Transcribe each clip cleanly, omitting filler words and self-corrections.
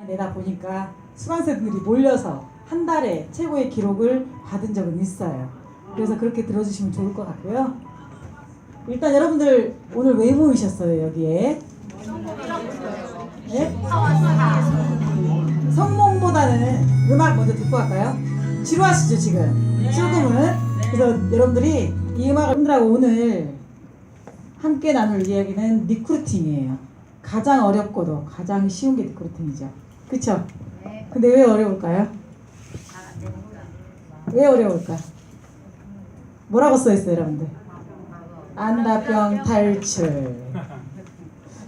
내다 보니까 수강생들이 몰려서 한 달에 최고의 기록을 받은 적은 있어요. 그래서 그렇게 들어주시면 좋을 것 같고요. 일단 여러분들 오늘 왜 모이셨어요 여기에? 네? 성몽보다는 음악 먼저 듣고 갈까요? 지루하시죠 지금? 조금은. 그래서 여러분들이 이 음악을 여러분들하고 오늘 함께 나눌 이야기는 리크루팅이에요. 가장 어렵고도 가장 쉬운 게 리크루팅이죠. 그쵸? 네. 근데 왜 어려울까요? 왜 어려울까? 뭐라고 써있어요 여러분들? 안다병 탈출.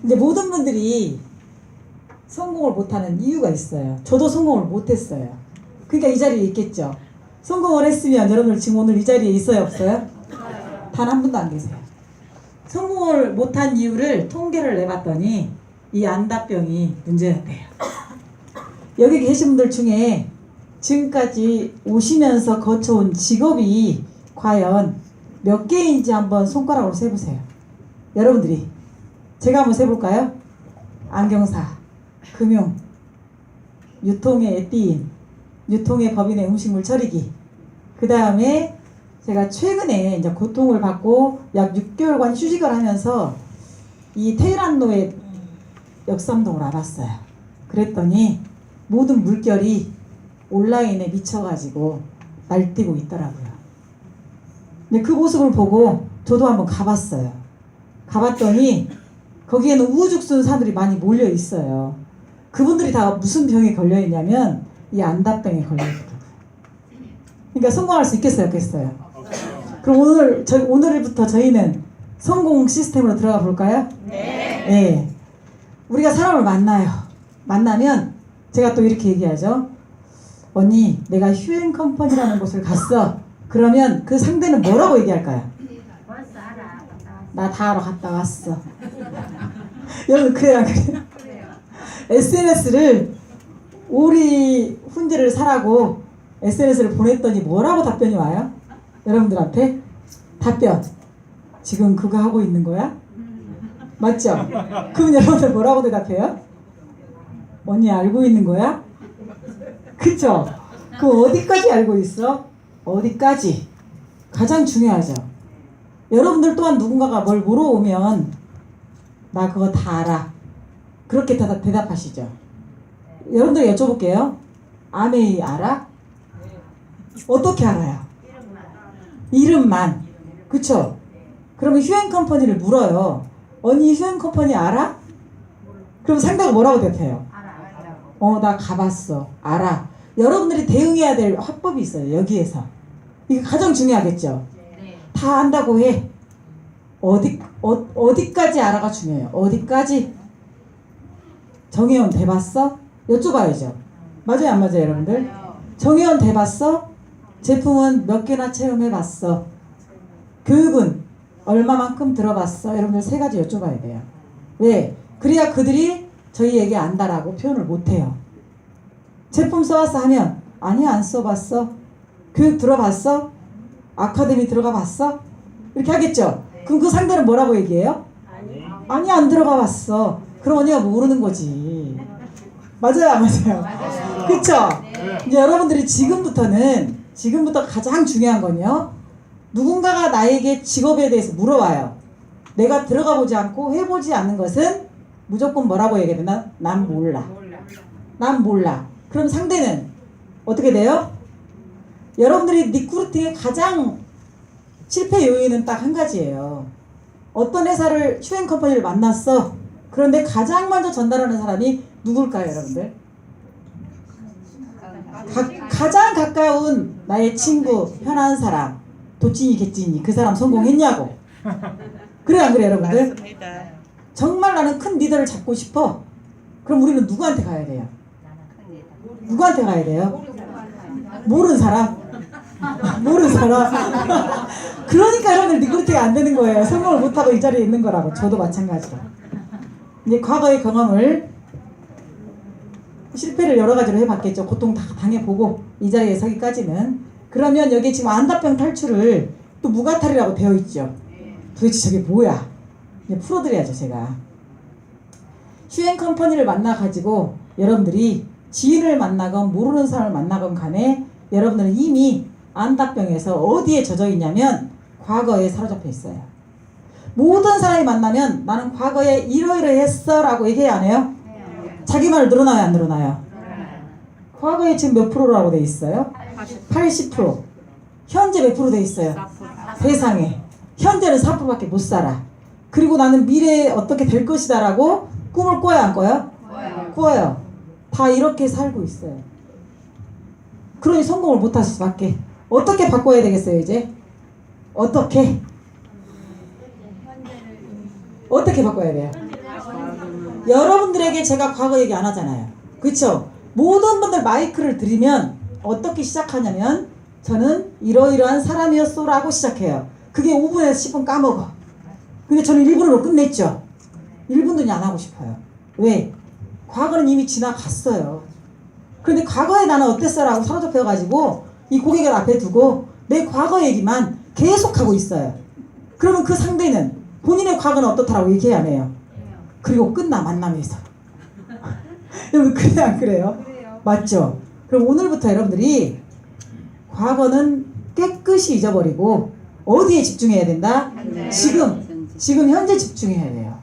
이제 모든 분들이 성공을 못하는 이유가 있어요. 저도 성공을 못했어요. 그러니까 이 자리에 있겠죠. 성공을 했으면 여러분들 지금 오늘 이 자리에 있어요 없어요? 단 한 분도 안 계세요. 성공을 못한 이유를 통계를 내봤더니 이 안다병이 문제였대요. 여기 계신 분들 중에 지금까지 오시면서 거쳐온 직업이 과연 몇 개인지 한번 손가락으로 세보세요. 여러분들이. 제가 한번 세볼까요? 안경사, 금융, 유통의 에띠인, 유통의 법인의 음식물 처리기. 그 다음에 제가 최근에 이제 고통을 받고 약 6개월간 휴직을 하면서 이 테일란노의 역삼동을 알았어요. 그랬더니 모든 물결이 온라인에 미쳐가지고 날뛰고 있더라고요. 근데 그 모습을 보고 저도 한번 가봤어요. 가봤더니 거기에는 우후죽순 사람들이 많이 몰려 있어요. 그분들이 다 무슨 병에 걸려 있냐면 이 안다병에 걸려 있더라고요. 그러니까 성공할 수 있겠어요, 없겠어요? 그럼 오늘부터 저희는 성공 시스템으로 들어가 볼까요? 네. 우리가 사람을 만나요. 만나면 제가 또 이렇게 얘기하죠. 언니, 내가 휴행 컴퍼니라는 곳을 갔어. 그러면 그 상대는 뭐라고 얘기할까요? 나 다 알아 갔다 왔어. 여러분 그래요, 그래요? SNS를 우리 훈제를 사라고 SNS를 보냈더니 뭐라고 답변이 와요? 여러분들한테? 답변. 지금 그거 하고 있는 거야? 맞죠? 그럼 여러분들 뭐라고 대답해요? 언니 알고 있는 거야? 그쵸? 그 어디까지 알고 있어? 어디까지? 가장 중요하죠. 여러분들 또한 누군가가 뭘 물어오면 나 그거 다 알아. 그렇게 대답하시죠. 여러분들 여쭤볼게요. 아메이 알아? 어떻게 알아요? 이름만. 그쵸? 그러면 휴행 컴퍼니를 물어요. 언니 휴행 컴퍼니 알아? 그럼 상대가 뭐라고 대답해요? 나 가봤어. 알아. 여러분들이 대응해야 될 화법이 있어요. 여기에서. 이게 가장 중요하겠죠? 다 안다고 해. 어디까지 알아가 중요해요. 어디까지? 정혜원 대봤어? 여쭤봐야죠. 맞아요 안 맞아요 여러분들? 정혜원 대봤어? 제품은 몇 개나 체험해봤어? 교육은 얼마만큼 들어봤어? 여러분들 세 가지 여쭤봐야 돼요. 왜? 그래야 그들이 저희에게 안다라고 표현을 못해요. 제품 써봤어 하면 아니 안 써봤어. 교육 들어봤어? 아카데미 들어가 봤어? 이렇게 하겠죠? 그럼 그 상대는 뭐라고 얘기해요? 아니 안 들어가 봤어. 그럼 언니가 모르는 거지. 맞아요 안 맞아요? 그쵸? 이제 여러분들이 지금부터 가장 중요한 건요. 누군가가 나에게 직업에 대해서 물어봐요. 내가 들어가 보지 않고 해보지 않는 것은 무조건 뭐라고 얘기해야 되나? 난 몰라. 난 몰라. 그럼 상대는 어떻게 돼요? 여러분들이 리크루팅의 가장 실패 요인은 딱 한 가지예요. 어떤 회사를 휴행 컴퍼니를 만났어. 그런데 가장 먼저 전달하는 사람이 누굴까요 여러분들? 가장 가까운 나의 친구, 편한 사람, 도찐이 개찐이 그 사람 성공했냐고. 그래 안 그래 여러분들? 정말 나는 큰 리더를 잡고 싶어. 그럼 우리는 누구한테 가야 돼요? 누구한테 가야 돼요? 모르는 사람? 모르는 사람? 그러니까 여러분들 리크루팅이 안 되는 거예요. 성공을 못하고 이 자리에 있는 거라고. 저도 마찬가지로. 이제 과거의 경험을 실패를 여러 가지로 해봤겠죠. 고통 다 당해보고 이 자리에 서기까지는. 그러면 여기 지금 안다병 탈출을 또 무가탈이라고 되어 있죠. 도대체 저게 뭐야? 이제 풀어드려야죠 제가. 휴행 컴퍼니를 만나가지고 여러분들이 지인을 만나건 모르는 사람을 만나건 간에 여러분들은 이미 안다병에서 어디에 젖어 있냐면 과거에 사로잡혀 있어요. 모든 사람이 만나면 나는 과거에 이러이러했어 라고 얘기 안 해요? 자기 말 늘어나요 안 늘어나요? 과거에 지금 몇 프로라고 돼 있어요? 80%. 현재 몇 프로 돼 있어요? 세상에. 현재는 4%밖에 못 살아. 그리고 나는 미래에 어떻게 될 것이다 라고 꿈을 꿔요 안 꿔요? 꿔요. 다 이렇게 살고 있어요. 그러니 성공을 못 하실 수밖에. 어떻게 바꿔야 되겠어요 이제? 어떻게 바꿔야 돼요? 여러분들에게 제가 과거 얘기 안 하잖아요. 그쵸? 모든 분들 마이크를 드리면 어떻게 시작하냐면 저는 이러이러한 사람이었어 라고 시작해요. 그게 5분에서 10분 까먹어. 근데 저는 1분으로 끝냈죠. 1분도 안 하고 싶어요. 왜? 과거는 이미 지나갔어요. 그런데 과거에 나는 어땠어 라고 사로잡혀가지고 이 고객을 앞에 두고 내 과거 얘기만 계속하고 있어요. 그러면 그 상대는 본인의 과거는 어떻다라고 얘기 안 해요. 그리고 끝나 만남에서. 여러분 그래 안 그래요? 맞죠? 그럼 오늘부터 여러분들이 과거는 깨끗이 잊어버리고 어디에 집중해야 된다? 지금 현재 집중해야 돼요.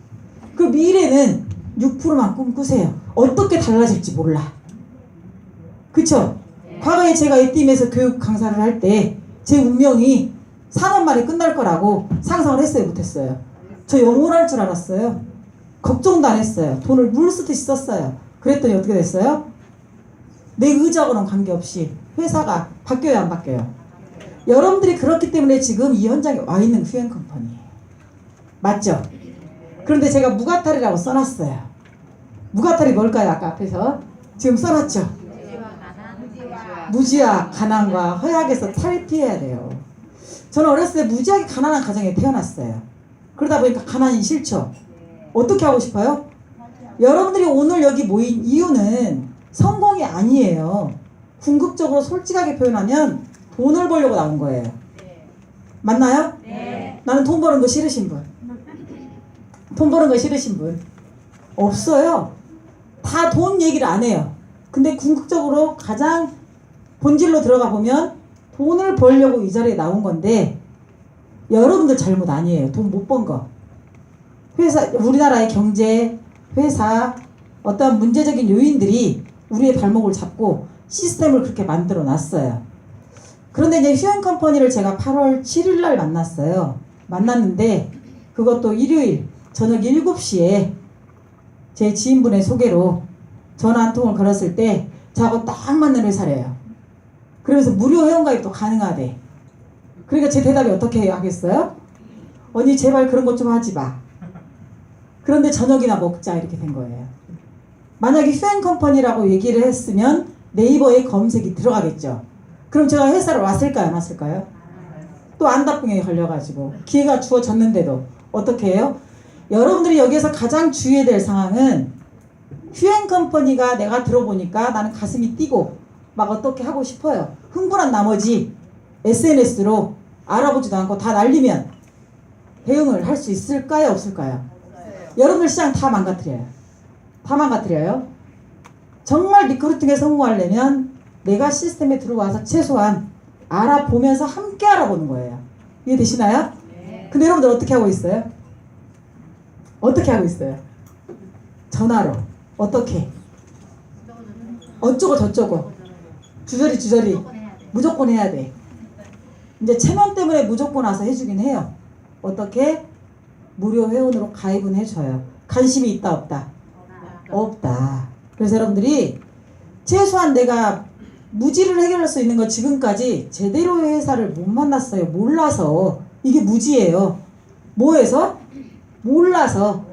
그 미래는 6%만 꿈꾸세요. 어떻게 달라질지 몰라. 그쵸? 과거에 제가 에팀에서 교육 강사를 할 때 제 운명이 4년 만에 끝날 거라고 상상을 했어요 못했어요? 저 영원할 줄 알았어요. 걱정도 안 했어요. 돈을 물 쓰듯이 썼어요. 그랬더니 어떻게 됐어요? 내 의지하고는 관계없이 회사가 바뀌어요 안 바뀌어요? 여러분들이 그렇기 때문에 지금 이 현장에 와 있는 휴앤컴퍼니예요. 맞죠? 그런데 제가 무가탈이라고 써놨어요. 무가탈이 뭘까요? 아까 앞에서 지금 써놨죠? 무지와 가난과 허약에서 탈피해야 돼요. 저는 어렸을 때 무지하게 가난한 가정에 태어났어요. 그러다 보니까 가난이 싫죠. 어떻게 하고 싶어요? 여러분들이 오늘 여기 모인 이유는 성공이 아니에요. 궁극적으로 솔직하게 표현하면 돈을 벌려고 나온 거예요. 맞나요? 네. 나는 돈 버는 거 싫으신 분? 돈 버는 거 싫으신 분? 없어요. 다 돈 얘기를 안 해요. 근데 궁극적으로 가장 본질로 들어가 보면 돈을 벌려고 이 자리에 나온 건데 여러분들 잘못 아니에요. 돈 못 번 거. 회사, 우리나라의 경제, 회사, 어떤 문제적인 요인들이 우리의 발목을 잡고 시스템을 그렇게 만들어 놨어요. 그런데 이제 휴앤컴퍼니를 제가 8월 7일 날 만났어요. 만났는데 그것도 일요일 저녁 7시에 제 지인분의 소개로 전화 한 통을 걸었을 때 저하고 딱 맞는 회사래요. 그래서 무료 회원가입도 가능하대. 그러니까 제 대답이 어떻게 하겠어요? 언니 제발 그런 것 좀 하지 마. 그런데 저녁이나 먹자 이렇게 된 거예요. 만약에 휴앤컴퍼니라고 얘기를 했으면 네이버에 검색이 들어가겠죠. 그럼 제가 회사를 왔을까요 안 왔을까요? 또 안다병에 걸려가지고 기회가 주어졌는데도 어떻게 해요? 여러분들이 여기에서 가장 주의해야 될 상황은 휴앤컴퍼니가 내가 들어보니까 나는 가슴이 뛰고 막 어떻게 하고 싶어요. 흥분한 나머지 SNS로 알아보지도 않고 다 날리면 대응을 할 수 있을까요 없을까요? 여러분들 시장 다 망가뜨려요. 다 망가뜨려요. 정말 리크루팅에 성공하려면 내가 시스템에 들어와서 최소한 알아보면서 함께 알아보는 거예요. 이해되시나요? 네. 근데 여러분들 어떻게 하고 있어요? 어떻게 하고 있어요? 전화로. 어떻게? 어쩌고 저쩌고. 주저리. 무조건 해야 돼. 이제 체면 때문에 무조건 와서 해주긴 해요. 어떻게? 무료 회원으로 가입은 해줘요. 관심이 있다 없다? 없다. 그래서 여러분들이 최소한 내가 무지를 해결할 수 있는 거 지금까지 제대로의 회사를 못 만났어요. 몰라서. 이게 무지예요. 뭐해서? 몰라서.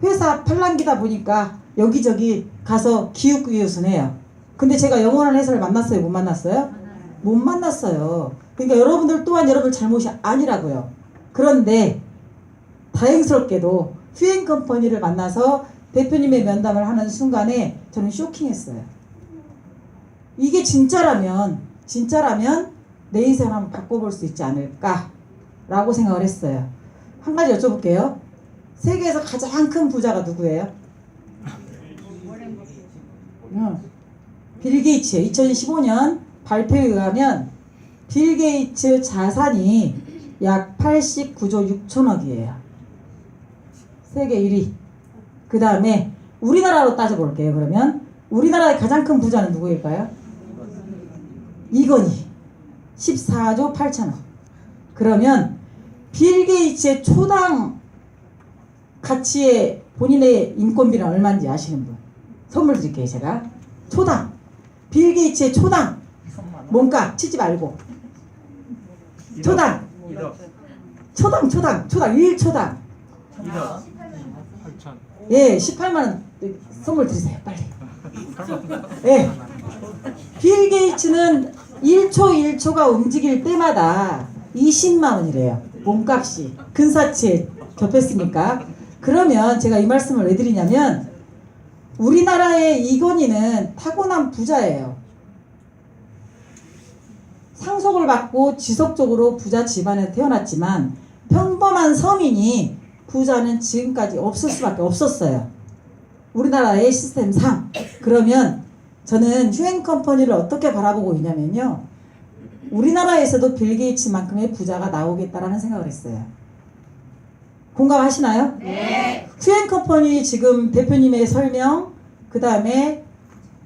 회사 팔랑기다 보니까 여기저기 가서 기웃기웃은 해요. 근데 제가 영원한 회사를 만났어요? 못 만났어요? 못 만났어요. 그러니까 여러분들 또한 여러분 잘못이 아니라고요. 그런데 다행스럽게도 휴앤컴퍼니를 만나서 대표님의 면담을 하는 순간에 저는 쇼킹했어요. 이게 진짜라면 내 인생을 한번 바꿔볼 수 있지 않을까라고 생각을 했어요. 한 가지 여쭤볼게요. 세계에서 가장 큰 부자가 누구예요? 빌 게이츠 2015년 발표에 의하면 빌 게이츠 자산이 약 89조 6천억이에요. 세계 1위. 그 다음에 우리나라로 따져볼게요. 그러면 우리나라의 가장 큰 부자는 누구일까요? 이건희 14조 8천억. 그러면 빌 게이츠의 초당 가치의 본인의 인건비는 얼마인지 아시는 분? 선물 드릴게요. 제가 초당 빌 게이츠의 초당 몸값 치지 말고 초당 1초당 8천. 예 18만원 선물 드리세요 빨리. 예 빌 게이츠는 1초가 움직일 때마다 20만원이래요. 몸값이 근사치에 접했으니까. 그러면 제가 이 말씀을 왜 드리냐면 우리나라의 이건희는 타고난 부자예요. 상속을 받고 지속적으로 부자 집안에 태어났지만 평범한 서민이 부자는 지금까지 없을 수밖에 없었어요. 우리나라의 시스템상. 그러면 저는 휴행컴퍼니를 어떻게 바라보고 있냐면요. 우리나라에서도 빌 게이츠만큼의 부자가 나오겠다라는 생각을 했어요. 공감하시나요? 네. 휴행컴퍼니 지금 대표님의 설명, 그 다음에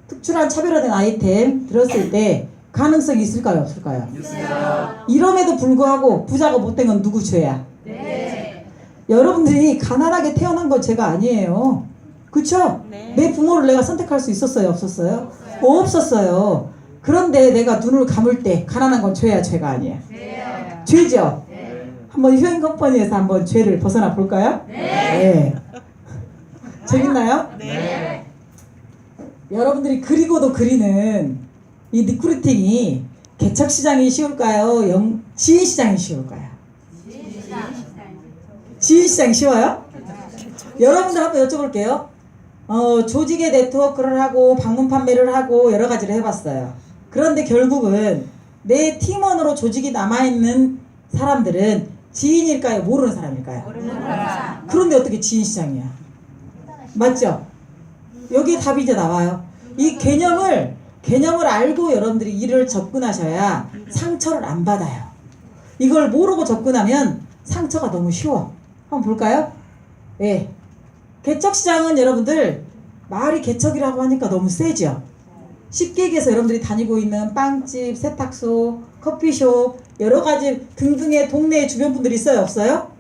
특출한 차별화된 아이템 들었을 때 가능성이 있을까요? 없을까요? 있어요. 이럼에도 불구하고 부자가 못된 건 누구 죄야? 네. 여러분들이 가난하게 태어난 건 죄가 아니에요. 그쵸? 네. 내 부모를 내가 선택할 수 있었어요? 없었어요? 없었어요. 그런데 내가 눈을 감을 때 가난한 건 죄야? 죄가 아니야? 네. 죄죠? 네. 한번 휴행컴퍼니에서 한번 죄를 벗어나 볼까요? 네. 재밌나요? 네. 여러분들이 그리고도 그리는 이 리크루팅이 개척시장이 쉬울까요? 지인시장이 쉬울까요? 지인시장이 쉬워요? 여러분들 한번 여쭤볼게요. 조직의 네트워크를 하고 방문 판매를 하고 여러 가지를 해봤어요. 그런데 결국은 내 팀원으로 조직이 남아있는 사람들은 지인일까요? 모르는 사람일까요? 모르는 사람. 그런데 어떻게 지인시장이야? 맞죠? 여기 답이 이제 나와요. 이 개념을 알고 여러분들이 일을 접근하셔야 상처를 안 받아요. 이걸 모르고 접근하면 상처가 너무 쉬워. 한번 볼까요? 예. 개척시장은 여러분들 말이 개척이라고 하니까 너무 세죠? 쉽게 얘기해서 여러분들이 다니고 있는 빵집, 세탁소, 커피숍 여러 가지 등등의 동네에 주변 분들이 있어요? 없어요?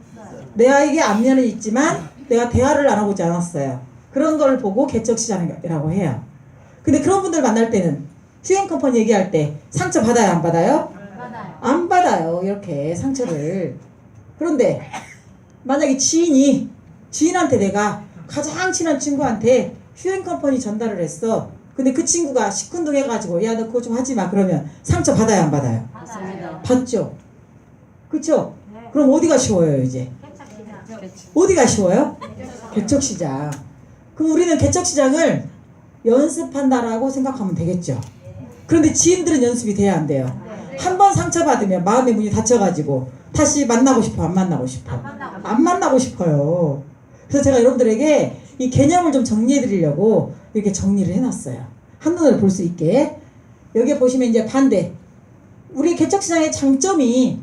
내가 안면은 있지만 내가 대화를 나눠보지 않았어요. 그런 걸 보고 개척시장이라고 해요. 근데 그런 분들 만날 때는 휴행컴퍼니 얘기할 때 상처 받아요? 안 받아요? 받아요. 안 받아요. 이렇게 상처를. 그런데 만약에 지인한테 내가 가장 친한 친구한테 휴행컴퍼니 전달을 했어. 근데 그 친구가 시큰둥해가지고 야 너 그거 좀 하지마 그러면 상처 받아요? 안 받아요? 받아요. 받죠. 그쵸? 네. 그럼 어디가 쉬워요 이제? 어디가 쉬워요? 개척시장. 그럼 우리는 개척시장을 연습한다라고 생각하면 되겠죠. 그런데 지인들은 연습이 돼야 안 돼요. 한 번 상처받으면 마음의 문이 닫혀가지고 다시 만나고 싶어? 안 만나고 싶어? 안 만나고 싶어요. 그래서 제가 여러분들에게 이 개념을 좀 정리해 드리려고 이렇게 정리를 해놨어요. 한눈에 볼 수 있게. 여기 보시면 이제 반대. 우리 개척시장의 장점이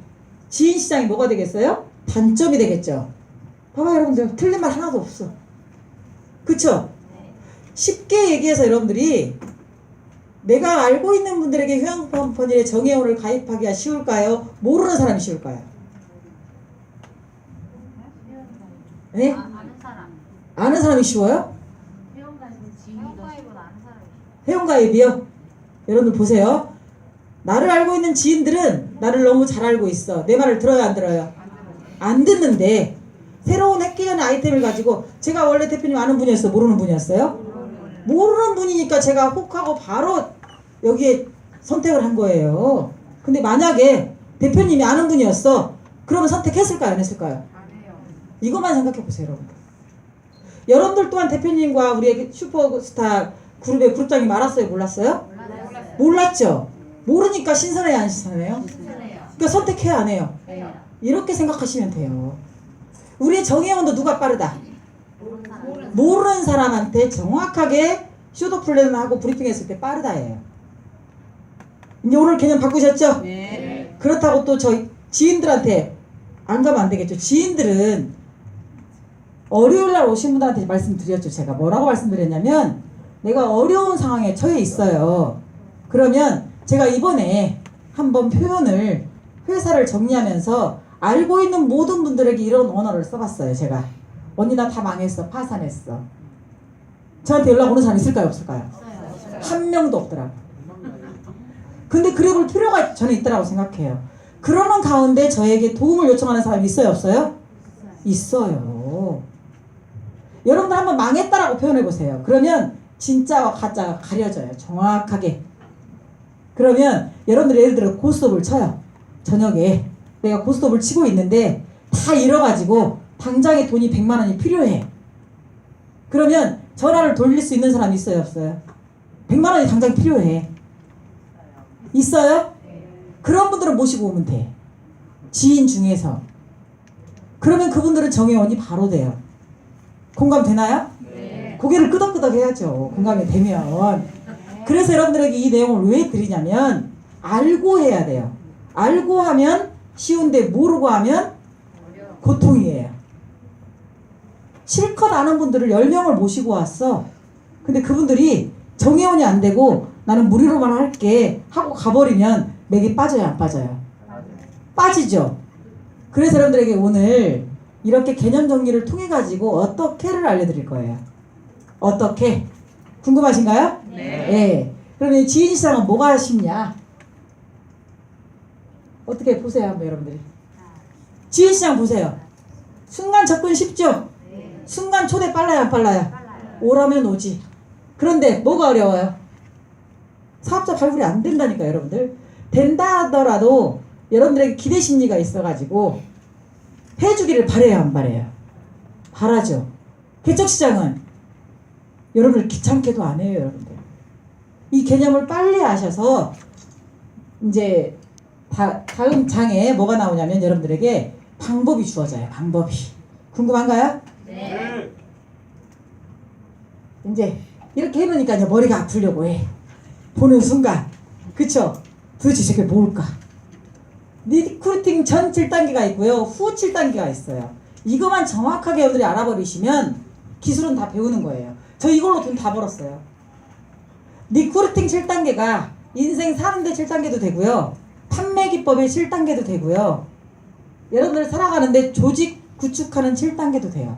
지인시장이 뭐가 되겠어요? 단점이 되겠죠. 봐봐요 여러분들 틀린 말 하나도 없어. 그쵸? 쉽게 얘기해서 여러분들이 내가 알고 있는 분들에게 휴양컴퍼니에 정회원을 가입하기가 쉬울까요? 모르는 사람이 쉬울까요? 네? 아는 사람. 아는 사람이 쉬워요? 회원가입은 지인이 더 쉬워. 아는 사람이. 회원가입이요? 여러분들 보세요. 나를 알고 있는 지인들은 나를 너무 잘 알고 있어. 내 말을 들어요 안 들어요? 안 듣는데 새로운 획기적인 아이템을 가지고 제가 원래 대표님 아는 분이었어요? 모르는 분이었어요? 모르는 분이니까 제가 혹하고 바로 여기에 선택을 한 거예요. 근데 만약에 대표님이 아는 분이었어. 그러면 선택했을까요? 안 했을까요? 안 해요. 이것만 생각해 보세요, 여러분들. 여러분들 또한 대표님과 우리의 슈퍼스타 그룹의 그룹장이 알았어요? 몰랐어요? 몰랐어요. 몰랐죠? 모르니까 신선해요, 안 신선해요? 신선해요. 그러니까 선택해야 안 해요? 네. 이렇게 생각하시면 돼요. 우리의 정혜원도 누가 빠르다? 모르는 사람. 모르는 사람한테 정확하게 슈도 플랜하고 브리핑 했을 때 빠르다예요. 이제 오늘 개념 바꾸셨죠? 네. 그렇다고 또 저희 지인들한테 안 가면 안 되겠죠. 지인들은 월요일날 오신 분들한테 말씀드렸죠. 제가 뭐라고 말씀드렸냐면 내가 어려운 상황에 처해 있어요. 그러면 제가 이번에 한번 표현을 회사를 정리하면서 알고 있는 모든 분들에게 이런 언어를 써봤어요. 제가 언니 나 다 망했어. 파산했어. 저한테 연락 오는 사람 있을까요? 없을까요? 한 명도 없더라고요. 근데 그래볼 필요가 저는 있다고 생각해요. 그러는 가운데 저에게 도움을 요청하는 사람이 있어요? 없어요? 있어요. 여러분들 한번 망했다라고 표현해보세요. 그러면 진짜와 가짜가 가려져요. 정확하게. 그러면 여러분들이 예를 들어 고스톱을 쳐요. 저녁에 내가 고스톱을 치고 있는데 다 잃어가지고 당장에 돈이 100만 원이 필요해. 그러면 전화를 돌릴 수 있는 사람이 있어요? 없어요? 100만 원이 당장 필요해. 있어요? 그런 분들은 모시고 오면 돼. 지인 중에서. 그러면 그분들은 정회원이 바로 돼요. 공감 되나요? 네. 고개를 끄덕끄덕 해야죠. 공감이 되면. 그래서 여러분들에게 이 내용을 왜 드리냐면 알고 해야 돼요. 알고 하면 쉬운데 모르고 하면 고통이에요. 실컷 아는 분들을 10명을 모시고 왔어. 근데 그분들이 정회원이 안 되고 나는 무료로만 할게 하고 가버리면 맥이 빠져요, 안 빠져요? 빠지죠. 그래서 여러분들에게 오늘 이렇게 개념 정리를 통해 가지고 어떻게를 알려드릴 거예요. 어떻게? 궁금하신가요? 네. 네. 그러면 지인시장은 뭐가 쉽냐? 어떻게 보세요, 한번 여러분들이. 지인시장 보세요. 순간 접근 쉽죠? 네. 순간 초대 빨라요, 안 빨라요? 빨라요. 오라면 오지. 그런데 뭐가 어려워요? 사업자 발굴이 안 된다니까 여러분들. 된다 하더라도 여러분들에게 기대 심리가 있어가지고 해주기를 바래요, 안 바래요? 바라죠. 개척시장은 여러분들 귀찮게도 안 해요, 여러분들. 이 개념을 빨리 아셔서 이제 다음 장에 뭐가 나오냐면 여러분들에게 방법이 주어져요. 방법이. 궁금한가요? 네. 이제 이렇게 해놓으니까 이제 머리가 아프려고 해. 보는 순간. 그쵸? 도대체 저게 뭘까? 리크루팅 전 7단계가 있고요. 후 7단계가 있어요. 이것만 정확하게 여러분들이 알아버리시면 기술은 다 배우는 거예요. 저 이걸로 돈 다 벌었어요. 리크루팅 7단계가 인생 사는데 7단계도 되고요. 판매 기법의 7단계도 되고요. 여러분들 살아가는데 조직 구축하는 7단계도 돼요.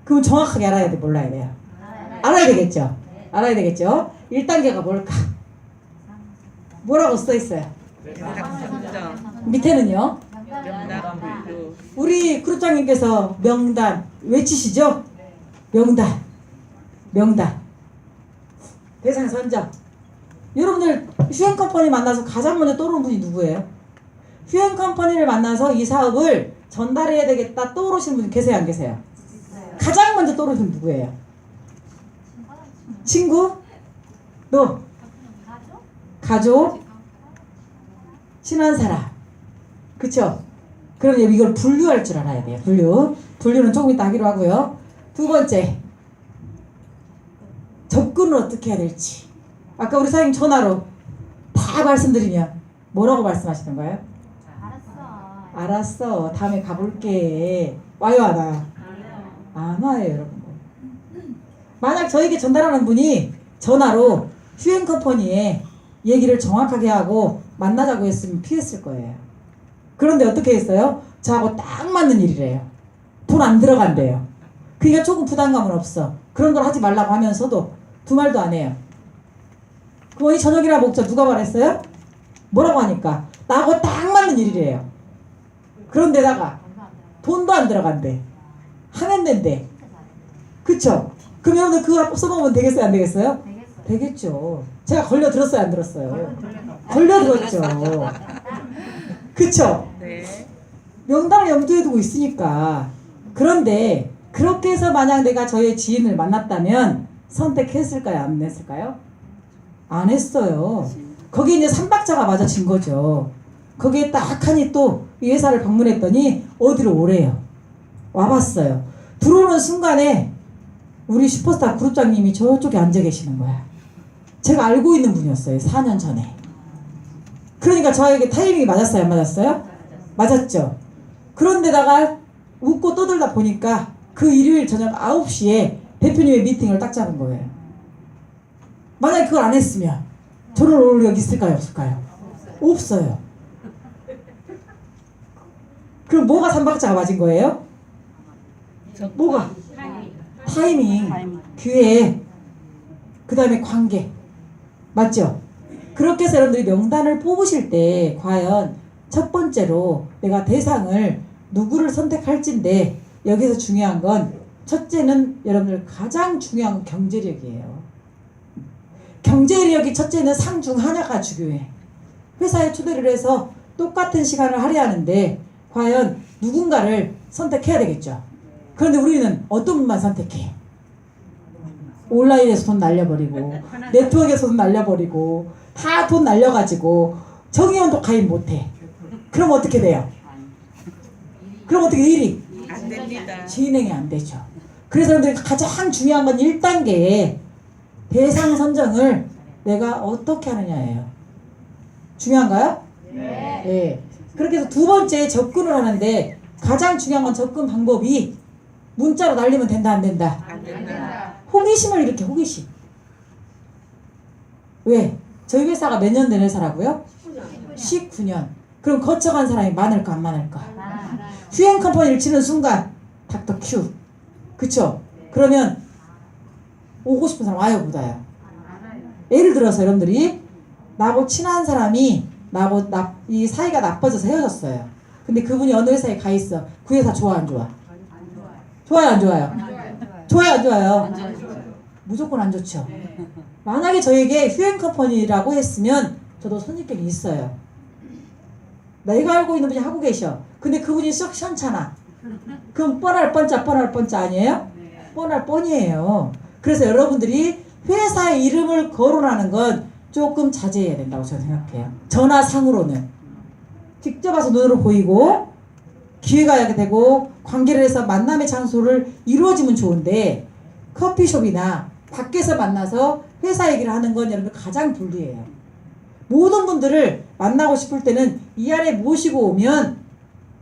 그럼 정확하게 알아야 돼, 몰라야 돼요? 알아야 되겠죠? 알아야 되겠죠? 1단계가 뭘까? 뭐라고 써 있어요? 밑에는요? 우리 그룹장님께서 명단 외치시죠? 명단. 명단. 대상 선정. 여러분들 휴행컴퍼니 만나서 가장 먼저 떠오르는 분이 누구예요? 휴행컴퍼니를 만나서 이 사업을 전달해야 되겠다 떠오르시는 분 계세요, 안 계세요? 가장 먼저 떠오르는 분 누구예요? 친구? 너? 가족? 친한 사람. 그쵸? 그럼 이걸 분류할 줄 알아야 돼요. 분류는 조금 이따 하기로 하고요. 두 번째, 접근을 어떻게 해야 될지. 아까 우리 사장님 전화로 다 말씀드리면 뭐라고 말씀하시던가요? 알았어. 다음에 가볼게. 와요, 안 와요? 안 와요, 여러분들. 만약 저에게 전달하는 분이 전화로 휴행컴퍼니에 얘기를 정확하게 하고 만나자고 했으면 피했을 거예요. 그런데 어떻게 했어요? 저하고 딱 맞는 일이래요. 돈 안 들어간대요. 그러니까 조금 부담감은 없어. 그런 걸 하지 말라고 하면서도 두 말도 안 해요. 그럼 이 저녁이나 먹자 누가 말했어요? 뭐라고 하니까 나하고 딱 맞는 일이래요. 그런데다가 돈도 안 들어간대. 하면 된대. 그쵸? 그럼 여러분들 그거 써먹으면 되겠어요, 안 되겠어요? 되겠죠. 제가 걸려들었어요, 안 들었어요? 걸려들었죠. 그쵸? 네. 명단을 염두에 두고 있으니까. 그런데 그렇게 해서 만약 내가 저의 지인을 만났다면 선택했을까요, 안 했을까요? 안 했어요. 거기에 이제 3박자가 맞아진 거죠. 거기에 딱 하니 또 이 회사를 방문했더니 어디로 오래요. 와봤어요. 들어오는 순간에 우리 슈퍼스타 그룹장님이 저쪽에 앉아 계시는 거야. 제가 알고 있는 분이었어요. 4년 전에. 그러니까 저에게 타이밍이 맞았어요? 안 맞았어요? 맞았죠. 그런데다가 웃고 떠들다 보니까 그 일요일 저녁 9시에 대표님의 미팅을 딱 잡은 거예요. 만약에 그걸 안 했으면 저는 오늘 여기 있을까요? 없을까요? 없어요. 그럼 뭐가 3박자가 맞은 거예요? 뭐가? 타이밍, 기회, 그 다음에 관계. 맞죠? 그렇게 해서 여러분들이 명단을 뽑으실 때 과연 첫 번째로 내가 대상을 누구를 선택할지인데, 여기서 중요한 건 첫째는 여러분들 가장 중요한 건 경제력이에요. 경제력이 첫째는 상 중 하나가 중요해. 회사에 초대를 해서 똑같은 시간을 할애하는데 과연 누군가를 선택해야 되겠죠. 그런데 우리는 어떤 분만 선택해? 온라인에서 돈 날려버리고 네트워크에서 돈 날려버리고 다 돈 날려가지고 정의원도 가입 못해. 그럼 어떻게 돼요? 그럼 어떻게 일이? 안 됩니다. 진행이 안 되죠. 그래서 여러분들이 가장 중요한 건 1단계에 대상 선정을 내가 어떻게 하느냐예요. 중요한가요? 네. 네. 그렇게 해서 두 번째 접근을 하는데 가장 중요한 건 접근 방법이 문자로 날리면 된다 안 된다? 안 된다. 호기심을 일으켜. 호기심. 왜? 저희 회사가 몇 년 된 회사라고요? 19년. 그럼 거쳐간 사람이 많을까 안 많을까? 휴행 컴퍼니를 치는 순간 닥터 큐. 그쵸? 그러면 오고 싶은 사람 와요 못 와요? 예를 들어서 여러분들이 나하고 친한 사람이 이 사이가 나빠져서 헤어졌어요. 근데 그분이 어느 회사에 가 있어. 그 회사 좋아 안 좋아? 좋아요 안 좋아요? 좋아요 안 좋아요? 무조건 안 좋죠. 만약에 저에게 휴행 컴퍼니라고 했으면 저도 선입견이 있어요. 내가 알고 있는 분이 하고 계셔. 근데 그분이 썩 시원찮아. 그럼 뻔할 뻔짜 아니에요? 뻔할 뻔이에요. 그래서 여러분들이 회사의 이름을 거론하는 건 조금 자제해야 된다고 저는 생각해요. 전화상으로는 직접 와서 눈으로 보이고 기회가 되고 관계를 해서 만남의 장소를 이루어지면 좋은데, 커피숍이나 밖에서 만나서 회사 얘기를 하는 건 여러분 가장 불리해요. 모든 분들을 만나고 싶을 때는 이 안에 모시고 오면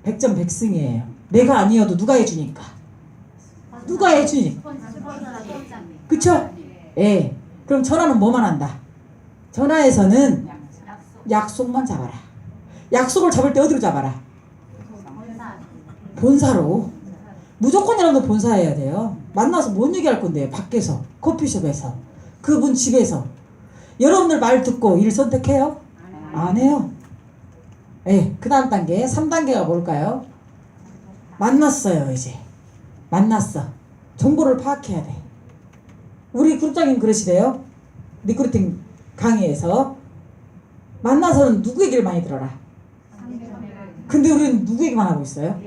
100점 100승이에요. 내가 아니어도 누가 해주니까. 누가 해주니까. 그쵸? 예. 그럼 전화는 뭐만 한다? 전화에서는 약속만 잡아라. 약속을 잡을 때 어디로 잡아라? 본사로. 무조건 여러분들 본사해야 돼요. 만나서 뭔 얘기할 건데요? 밖에서, 커피숍에서, 그분 집에서. 여러분들 말 듣고 일 선택해요? 안 해요. 예. 그 다음 단계, 3단계가 뭘까요? 만났어요. 이제 만났어. 정보를 파악해야 돼. 우리 그룹장님 그러시대요. 리크루팅 강의에서 만나서는 누구 얘기를 많이 들어라. 근데 우리는 누구 얘기만 하고 있어요?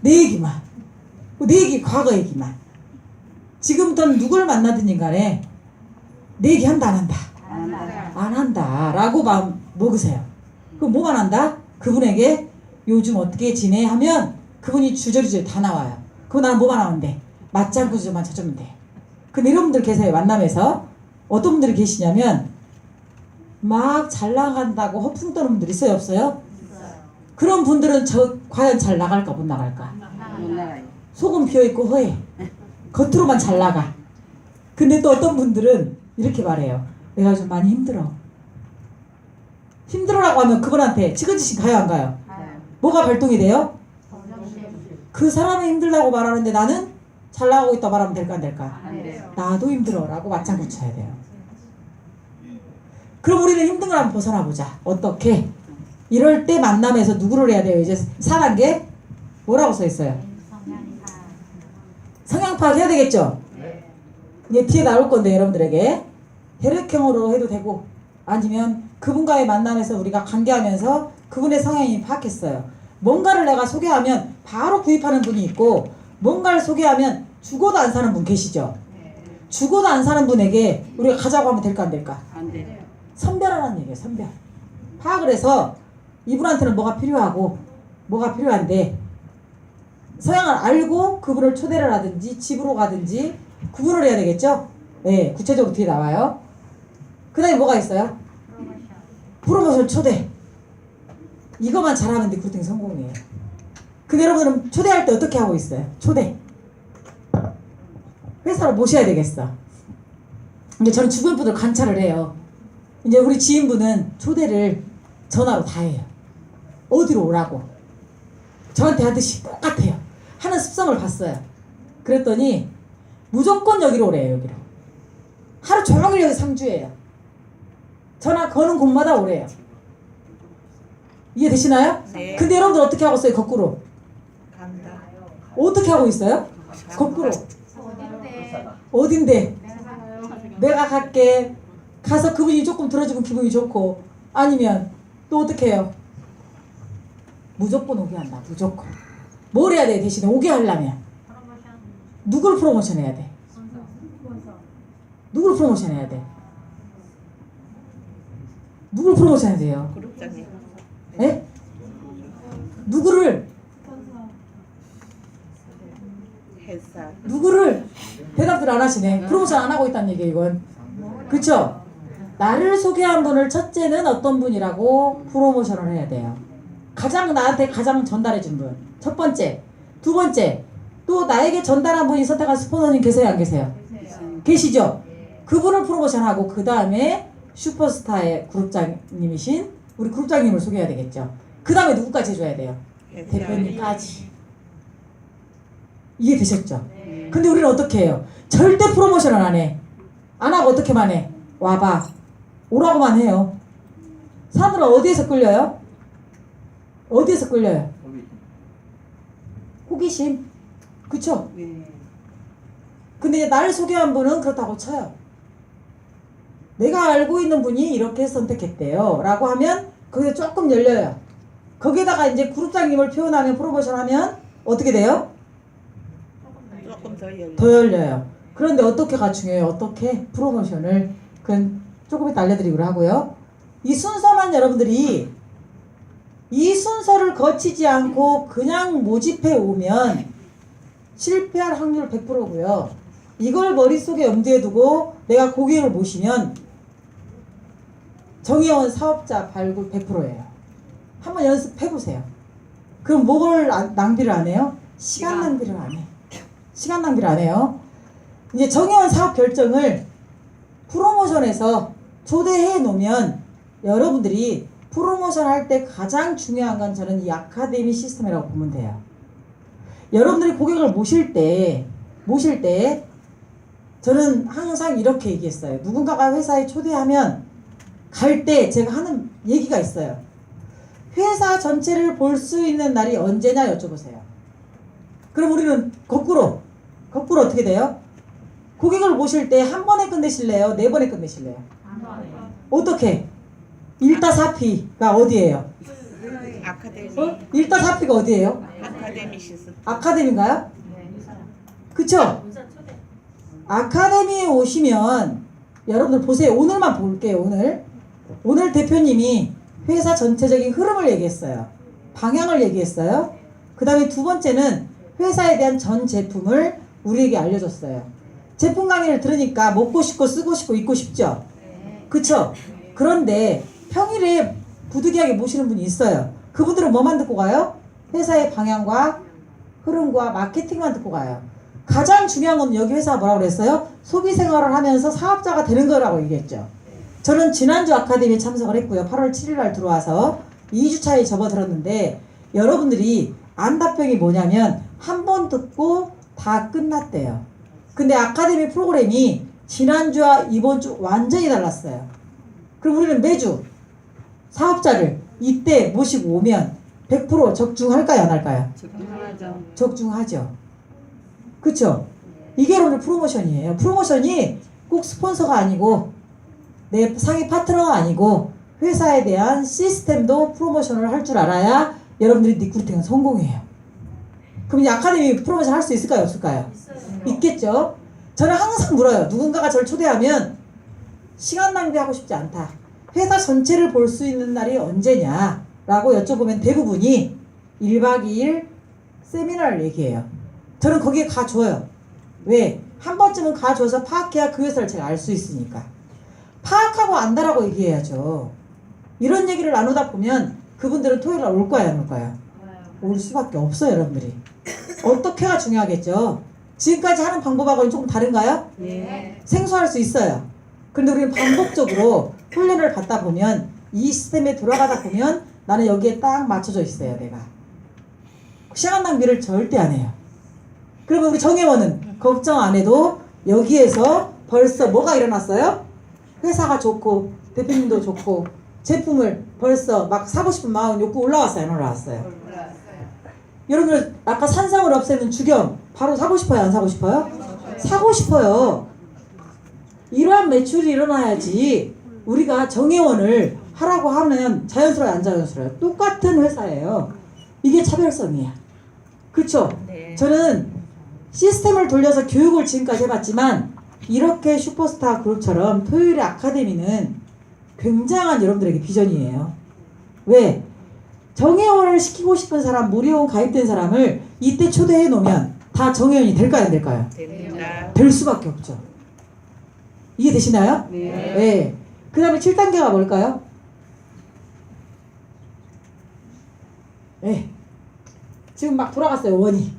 내 얘기만. 내 얘기, 과거 얘기만. 지금부터는 누구를 만나든지 간에 내 얘기 한다 안 한다? 안 한다 라고 마음 먹으세요. 그럼 뭐만 한다? 그분에게 요즘 어떻게 지내? 하면 그분이 주저리주저 다 나와요. 그럼 나는 뭐만 하면 돼? 맞장구주만 쳐주면 돼. 근데 여러분들 계세요. 만남에서 어떤 분들이 계시냐면 막 잘 나간다고 허풍 떠는 분들 있어요 없어요? 그런 분들은 과연 잘 나갈까 못 나갈까? 못 나가요. 속은 비어있고 허해. 겉으로만 잘 나가. 근데 또 어떤 분들은 이렇게 말해요. 내가 요즘 많이 힘들어. 힘들어라고 하면 그분한테 치근지신 가요 안 가요? 뭐가 발동이 돼요? 그 사람이 힘들다고 말하는데 나는 잘 나가고 있다고 말하면 될까 안 될까? 나도 힘들어 라고 맞장구 쳐야 돼요. 그럼 우리는 힘든 걸 한번 벗어나보자. 어떻게? 이럴 때 만남에서 누구를 해야 돼요? 이제 4단계? 뭐라고 써있어요? 성향 파악해야 되겠죠? 이제 뒤에 나올 건데 여러분들에게 혈액형으로 해도 되고, 아니면 그분과의 만남에서 우리가 관계하면서 그분의 성향이 파악했어요. 뭔가를 내가 소개하면 바로 구입하는 분이 있고, 뭔가를 소개하면 죽어도 안 사는 분 계시죠? 죽어도 안 사는 분에게 우리가 가자고 하면 될까 안 될까? 안 돼요. 선별하라는 얘기예요. 선별. 파악을 해서 이분한테는 뭐가 필요하고 뭐가 필요한데 성향을 알고 그분을 초대를 하든지 집으로 가든지 구분을 해야 되겠죠? 네, 구체적으로 뒤에 나와요. 그 다음에 뭐가 있어요? 프로모션 초대. 이거만 잘하면 리크루팅 성공이에요. 근데 여러분은 초대할 때 어떻게 하고 있어요? 초대. 회사로 모셔야 되겠어. 근데 저는 주변 분들 관찰을 해요. 이제 우리 지인분은 초대를 전화로 다 해요. 어디로 오라고. 저한테 하듯이 똑같아요. 하는 습성을 봤어요. 그랬더니 무조건 여기로 오래요. 여기로. 하루 종일 여기 상주예요. 전화 거는 곳마다 오래요. 이해되시나요? 네. 근데 여러분들 어떻게 하고 있어요? 거꾸로. 간다. 어떻게 하고 있어요? 거꾸로. 어딘데? 어딘데? 내가 내가 갈게. 가서 그분이 조금 들어주면 기분이 좋고, 아니면 또 어떻게 해요? 무조건 오게 한다. 무조건. 뭘 해야 돼? 대신에 오게 하려면 누굴 프로모션 해야 돼? 누굴 프로모션 해야 돼? 누굴 프로모션 해야 돼요? 그룹장님. 예? 누구를? 회사. 누구를? 대답들 안 하시네. 프로모션 안 하고 있다는 얘기예요, 이건. 그쵸? 나를 소개한 분을 첫째는 어떤 분이라고 프로모션을 해야 돼요. 나한테 가장 전달해 준 분. 첫 번째. 두 번째. 또 나에게 전달한 분이 선택한 스포너님 계세요, 안 계세요? 계시죠? 그분을 프로모션하고 그 다음에 슈퍼스타의 그룹장님이신 우리 그룹장님을 소개해야 되겠죠. 그 다음에 누구까지 해줘야 돼요? 대표님까지. 이해되셨죠? 근데 우리는 어떻게 해요? 절대 프로모션을 안 해. 안 하고 어떻게만 해? 와봐. 오라고만 해요. 사람들은 어디에서 끌려요? 어디에서 끌려요? 호기심. 그쵸? 네. 근데 나를 소개한 분은 그렇다고 쳐요. 내가 알고 있는 분이 이렇게 선택했대요. 라고 하면 거기에 조금 열려요. 거기에다가 이제 그룹장님을 표현하면 프로모션 하면 어떻게 돼요? 조금 더 열려. 더 열려요. 그런데 어떻게가 중요해요. 어떻게 프로모션을 그건 조금 이따 알려드리기로 하고요. 이 순서만 여러분들이 이 순서를 거치지 않고 그냥 모집해 오면 실패할 확률 100%고요. 이걸 머릿속에 염두에 두고 내가 고객을 모시면 정의원 사업자 발굴 100%예요. 한번 연습해보세요. 그럼 뭘 낭비를 안 해요? 시간 낭비를 안 해. 시간 낭비를 안 해요. 이제 정의원 사업 결정을 프로모션에서 초대해 놓으면 여러분들이 프로모션 할 때 가장 중요한 건 저는 이 아카데미 시스템이라고 보면 돼요. 여러분들이 고객을 모실 때 저는 항상 이렇게 얘기했어요. 누군가가 회사에 초대하면 갈 때 제가 하는 얘기가 있어요. 회사 전체를 볼 수 있는 날이 언제냐 여쭤보세요. 그럼 우리는 거꾸로 어떻게 돼요? 고객을 모실 때 한 번에 끝내실래요? 네 번에 끝내실래요? 어떻게? 1-4P가 어디예요? 아카데미. 1-4P가 어디예요? 아카데미 시스템. 아카데미인가요? 그쵸? 아카데미에 오시면 여러분들 보세요. 오늘만 볼게요. 오늘 대표님이 회사 전체적인 흐름을 얘기했어요. 방향을 얘기했어요. 그 다음에 두 번째는 회사에 대한 전 제품을 우리에게 알려줬어요. 제품 강의를 들으니까 먹고 싶고 쓰고 싶고 입고 싶죠? 그쵸? 그런데 평일에 부득이하게 모시는 분이 있어요. 그분들은 뭐만 듣고 가요? 회사의 방향과 흐름과 마케팅만 듣고 가요. 가장 중요한 건 여기 회사가 뭐라고 그랬어요? 소비 생활을 하면서 사업자가 되는 거라고 얘기했죠. 저는 지난주 아카데미에 참석을 했고요. 8월 7일 날 들어와서 2주차에 접어들었는데 여러분들이 안답병이 뭐냐면 한 번 듣고 다 끝났대요. 근데 아카데미 프로그램이 지난주와 이번 주 완전히 달랐어요. 그럼 우리는 매주 사업자를 이때 모시고 오면 100% 적중할까요? 안 할까요? 적중하죠. 적중하죠. 그쵸? 이게 오늘 프로모션이에요. 프로모션이 꼭 스폰서가 아니고 내 상위 파트너가 아니고 회사에 대한 시스템도 프로모션을 할 줄 알아야 여러분들이 리크루팅은 성공해요. 그럼 이 아카데미 프로모션 할 수 있을까요? 없을까요? 있겠죠? 저는 항상 물어요. 누군가가 저를 초대하면 시간 낭비하고 싶지 않다. 회사 전체를 볼 수 있는 날이 언제냐 라고 여쭤보면 대부분이 1박 2일 세미나를 얘기해요. 저는 거기에 가줘요. 왜? 한 번쯤은 가줘서 파악해야 그 회사를 제가 알 수 있으니까. 파악하고 안다라고 얘기해야죠. 이런 얘기를 나누다 보면 그분들은 토요일날 올 거야, 안 올 거야? 올 수밖에 없어요, 여러분들이. 어떻게가 중요하겠죠. 지금까지 하는 방법하고는 조금 다른가요? 네. 생소할 수 있어요. 근데 우리는 반복적으로 훈련을 받다 보면 이 시스템에 돌아가다 보면 나는 여기에 딱 맞춰져 있어요, 내가. 시간 낭비를 절대 안 해요. 그러면 우리 정혜원은 걱정 안 해도 여기에서 벌써 뭐가 일어났어요? 회사가 좋고 대표님도 좋고 제품을 벌써 막 사고 싶은 마음 욕구 올라왔어요, 안 올라왔어요? 여러분들 아까 산성을 없애는 주경 바로 사고 싶어요, 안 사고 싶어요? 사고 싶어요. 이러한 매출이 일어나야지 우리가 정혜원을 하라고 하면 자연스러워요, 안 자연스러워요? 똑같은 회사예요. 이게 차별성이야. 그쵸? 네. 저는 시스템을 돌려서 교육을 지금까지 해봤지만 이렇게 슈퍼스타 그룹처럼 토요일의 아카데미는 굉장한 여러분들에게 비전이에요. 왜? 정혜원을 시키고 싶은 사람, 무료원 가입된 사람을 이때 초대해 놓으면 다 정혜원이 될까요, 안 될까요? 됩니다. 될 수밖에 없죠. 이해되시나요? 네. 그 다음에 7단계가 뭘까요? 네. 지금 막 돌아갔어요, 원이.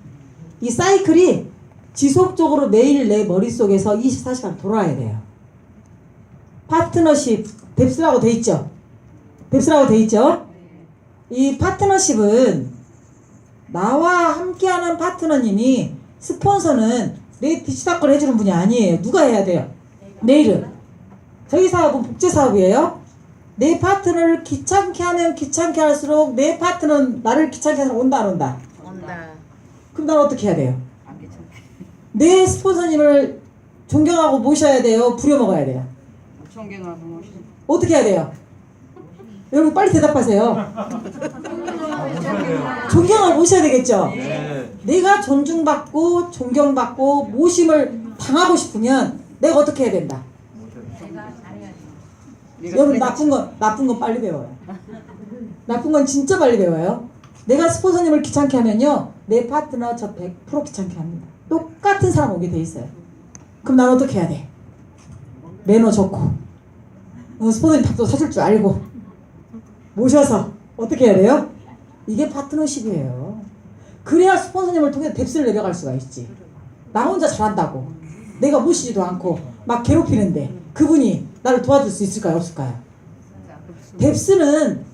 이 사이클이 지속적으로 매일 내 머릿속에서 24시간 돌아야 돼요. 파트너십, 뎁스라고 돼 있죠? 뎁스라고 돼 있죠? 이 파트너십은 나와 함께하는 파트너님이 스폰서는 내 뒤치다걸 해주는 분이 아니에요. 누가 해야 돼요? 내일은. 저희 사업은 복제사업이에요. 내 파트너를 귀찮게 하면 귀찮게 할수록 내 파트너는 나를 귀찮게 해서 온다 안 온다? 온다. 그럼 난 어떻게 해야 돼요? 안 괜찮다. 내 스폰서님을 존경하고 모셔야 돼요? 부려먹어야 돼요? 존경하고 모시고. 어떻게 해야 돼요? 여러분 빨리 대답하세요. 존경을 모셔야 되겠죠? 내가 존중받고 존경받고 모심을 당하고 싶으면 내가 어떻게 해야 된다? 여러분 나쁜 건 빨리 배워요. 나쁜 건 진짜 빨리 배워요. 내가 스폰서님을 귀찮게 하면요 내 파트너 저 100% 귀찮게 합니다. 똑같은 사람 오게 돼 있어요. 그럼 난 어떻게 해야 돼? 매너 좋고 스폰서님 밥도 사줄 줄 알고 모셔서 어떻게 해야 돼요? 이게 파트너십이에요. 그래야 스폰서님을 통해 뎁스를 내려갈 수가 있지. 나 혼자 잘한다고 내가 모시지도 않고 막 괴롭히는데 그분이 나를 도와줄 수 있을까요, 없을까요? 뎁스는